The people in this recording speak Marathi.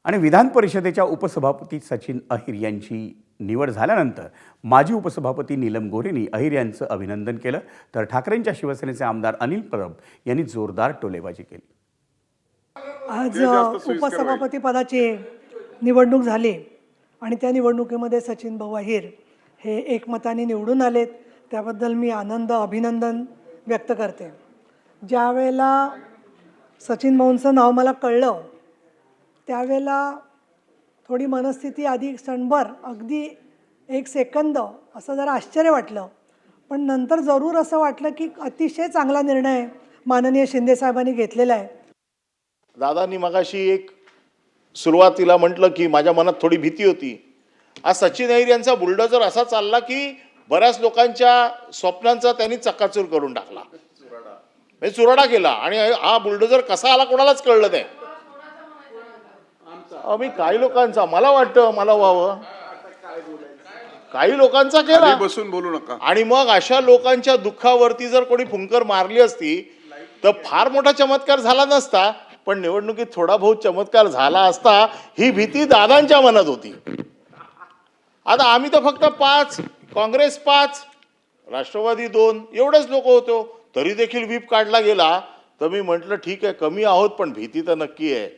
आणि विधान परिषदेच्या उपसभापती सचिन अहिर यांची निवड झाल्यानंतर माजी उपसभापती नीलम गोऱ्हेंनी अहिर यांचं अभिनंदन केलं, तर ठाकरेंच्या शिवसेनेचे आमदार अनिल परब यांनी जोरदार टोलेबाजी केली. आज उपसभापती पदाची निवडणूक झाली आणि त्या निवडणुकीमध्ये सचिन भाऊ अहिर हे एकमताने निवडून आलेत. त्याबद्दल मी अभिनंदन व्यक्त करते. ज्यावेळेला सचिन भाऊंचं नाव मला कळलं त्यावेळेला थोडी मनस्थिती आधी क्षणभर अगदी एक सेकंद असं जरा आश्चर्य वाटलं, पण नंतर जरूर असं वाटलं की अतिशय चांगला निर्णय माननीय शिंदे साहेबांनी घेतलेला आहे. दादांनी मगाशी एक सुरुवातीला म्हटलं की माझ्या मनात थोडी भीती होती. आज सचिन अहिर यांचा बुलडोजर असा चालला की बऱ्याच लोकांच्या स्वप्नांचा त्यांनी चक्काचूर करून टाकला, चुराडा केला. आणि हा बुलडोजर कसा आला कोणालाच कळलं नाही. आम्ही काही लोकांचा, मला वाटतं मला व्हावं, काही लोकांचा केला, बसून बोलू नका. आणि मग अशा लोकांच्या दुःखावरती जर कोणी फुंकर मारली असती तर फार मोठा चमत्कार झाला नसता, पण निवडणुकीत थोडा बहुत चमत्कार झाला असता ही भीती दादांच्या मनात होती. आता आम्ही तर फक्त 5, काँग्रेस 5, राष्ट्रवादी 2 एवढेच लोक होतो, तरी देखील व्हीप काढला गेला. तर मी म्हटलं ठीक आहे, कमी आहोत पण भीती तर नक्की आहे.